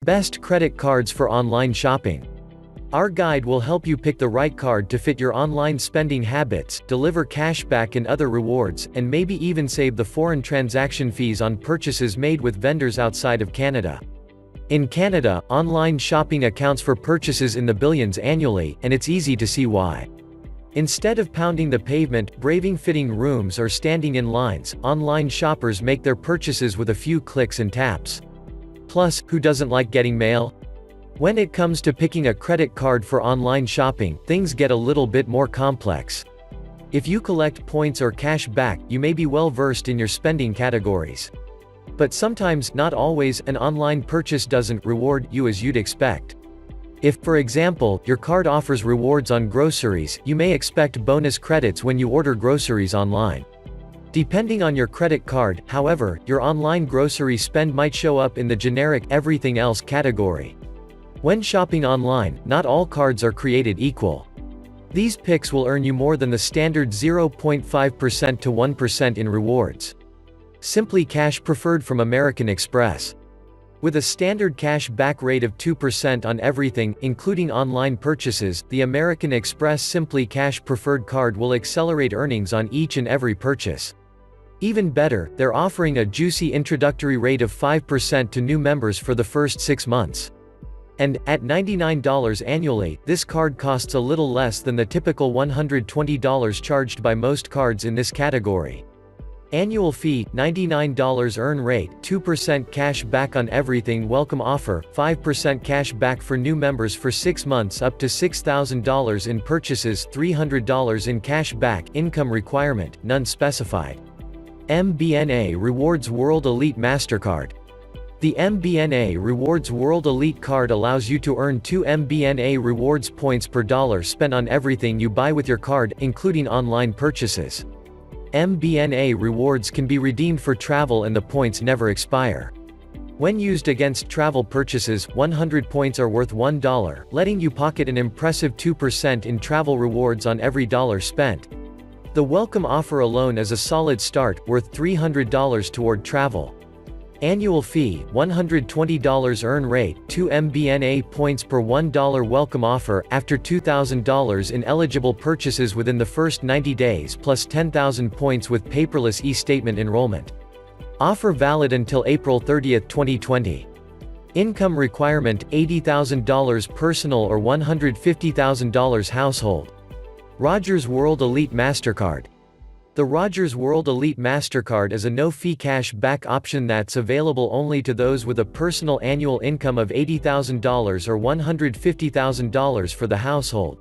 Best credit cards for online shopping. Our guide will help you pick the right card to fit your online spending habits, deliver cashback and other rewards, and maybe even save the foreign transaction fees on purchases made with vendors outside of Canada. In Canada, online shopping accounts for purchases in the billions annually, and it's easy to see why. Instead of pounding the pavement, braving fitting rooms or standing in lines, online shoppers make their purchases with a few clicks and taps. Plus, who doesn't like getting mail? When it comes to picking a credit card for online shopping, things get a little bit more complex. If you collect points or cash back, you may be well versed in your spending categories. But sometimes, not always, an online purchase doesn't reward you as you'd expect. If, for example, your card offers rewards on groceries, you may expect bonus credits when you order groceries online. Depending on your credit card, however, your online grocery spend might show up in the generic everything else category. When shopping online, not all cards are created equal. These picks will earn you more than the standard 0.5% to 1% in rewards. Simply Cash Preferred from American Express. With a standard cash back rate of 2% on everything, including online purchases, the American Express Simply Cash Preferred card will accelerate earnings on each and every purchase. Even better, they're offering a juicy introductory rate of 5% to new members for the first 6 months. And, at $99 annually, this card costs a little less than the typical $120 charged by most cards in this category. Annual fee, $99 earn rate, 2% cash back on everything welcome offer, 5% cash back for new members for 6 months up to $6,000 in purchases, $300 in cash back, income requirement, none specified. MBNA Rewards World Elite Mastercard. The MBNA Rewards World Elite card allows you to earn 2 MBNA rewards points per dollar spent on everything you buy with your card, including online purchases. MBNA rewards can be redeemed for travel and the points never expire. When used against travel purchases, 100 points are worth $1, letting you pocket an impressive 2% in travel rewards on every dollar spent. The welcome offer alone is a solid start, worth $300 toward travel. Annual fee, $120 earn rate, 2 MBNA points per $1 welcome offer, after $2,000 in eligible purchases within the first 90 days plus 10,000 points with paperless e-statement enrollment. Offer valid until April 30, 2020. Income requirement, $80,000 personal or $150,000 household. Rogers World Elite Mastercard. The Rogers World Elite Mastercard is a no-fee cash back option that's available only to those with a personal annual income of $80,000 or $150,000 for the household.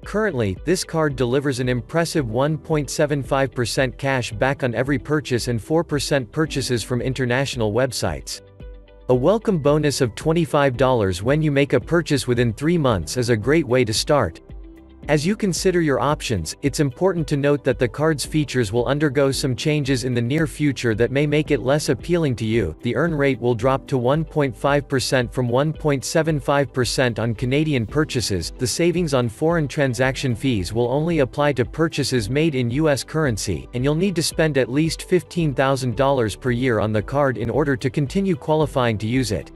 Currently, this card delivers an impressive 1.75% cash back on every purchase and 4% purchases from international websites. A welcome bonus of $25 when you make a purchase within 3 months is a great way to start. As you consider your options, it's important to note that the card's features will undergo some changes in the near future that may make it less appealing to you. The earn rate will drop to 1.5% from 1.75% on Canadian purchases. The savings on foreign transaction fees will only apply to purchases made in US currency, and you'll need to spend at least $15,000 per year on the card in order to continue qualifying to use it.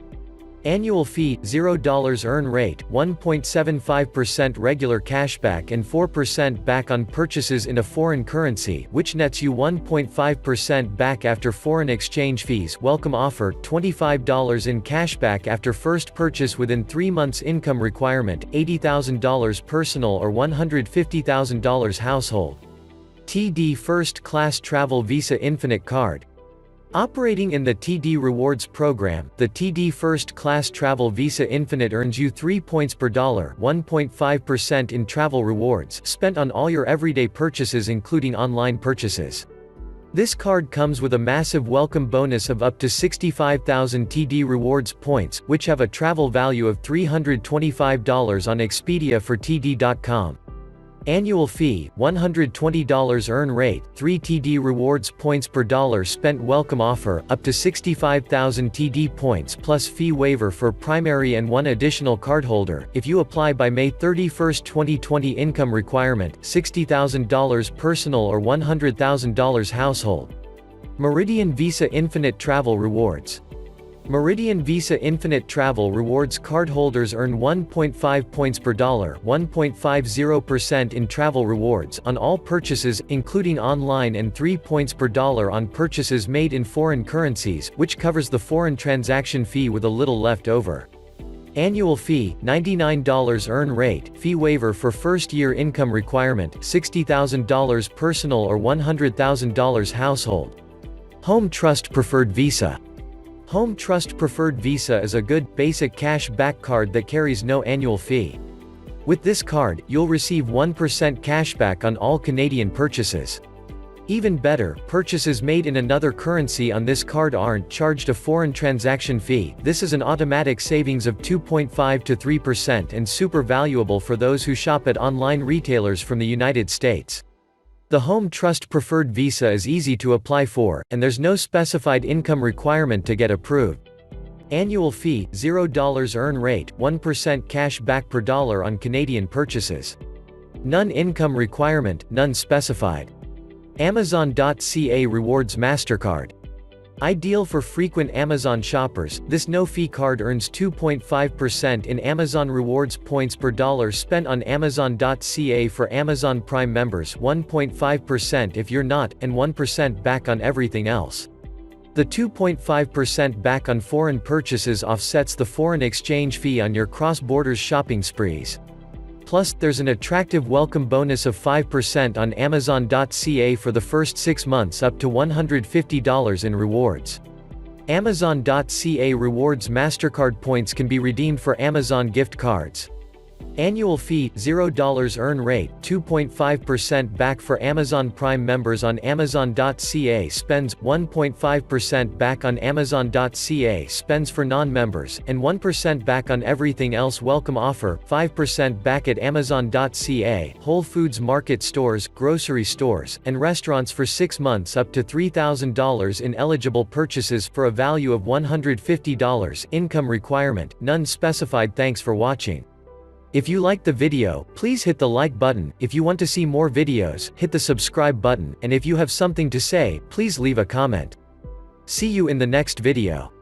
Annual fee, $0 earn rate, 1.75% regular cashback and 4% back on purchases in a foreign currency, which nets you 1.5% back after foreign exchange fees. Welcome offer, $25 in cashback after first purchase within 3 months. Income requirement, $80,000 personal or $150,000 household. TD First Class Travel Visa Infinite Card. Operating in the TD Rewards program, the TD First Class Travel Visa Infinite earns you 3 points per dollar, 1.5% in travel rewards, spent on all your everyday purchases including online purchases. This card comes with a massive welcome bonus of up to 65,000 TD Rewards points, which have a travel value of $325 on Expedia for TD.com. Annual fee, $120 earn rate, 3 TD rewards points per dollar spent. Welcome offer, up to 65,000 TD points plus fee waiver for primary and 1 additional cardholder, if you apply by May 31, 2020. Income requirement, $60,000 personal or $100,000 household. Meridian Visa Infinite Travel Rewards. Meridian Visa Infinite Travel Rewards cardholders earn 1.5 points per dollar, 1.50% in travel rewards on all purchases, including online, and 3 points per dollar on purchases made in foreign currencies, which covers the foreign transaction fee with a little left over. Annual fee, $99 earn rate, fee waiver for first-year income requirement, $60,000 personal or $100,000 household. Home Trust Preferred Visa. Home Trust Preferred Visa is a good, basic cash back card that carries no annual fee. With this card, you'll receive 1% cashback on all Canadian purchases. Even better, purchases made in another currency on this card aren't charged a foreign transaction fee. This is an automatic savings of 2.5 to 3% and super valuable for those who shop at online retailers from the United States. The Home Trust Preferred Visa is easy to apply for, and there's no specified income requirement to get approved. Annual fee, $0 earn rate, 1% cash back per dollar on Canadian purchases. None income requirement, none specified. Amazon.ca Rewards Mastercard. Ideal for frequent Amazon shoppers, this no-fee card earns 2.5% in Amazon Rewards points per dollar spent on Amazon.ca for Amazon Prime members, 1.5% if you're not, and 1% back on everything else. The 2.5% back on foreign purchases offsets the foreign exchange fee on your cross-border shopping sprees. Plus, there's an attractive welcome bonus of 5% on Amazon.ca for the first 6 months up to $150 in rewards. Amazon.ca Rewards Mastercard points can be redeemed for Amazon gift cards. Annual fee, $0 earn rate, 2.5% back for Amazon Prime members on Amazon.ca spends, 1.5% back on Amazon.ca spends for non-members, and 1% back on everything else. Welcome offer, 5% back at Amazon.ca, Whole Foods Market stores, grocery stores, and restaurants for 6 months up to $3,000 in eligible purchases for a value of $150, income requirement, none specified. Thanks for watching. If you liked the video, please hit the like button. If you want to see more videos, hit the subscribe button, and if you have something to say, please leave a comment. See you in the next video.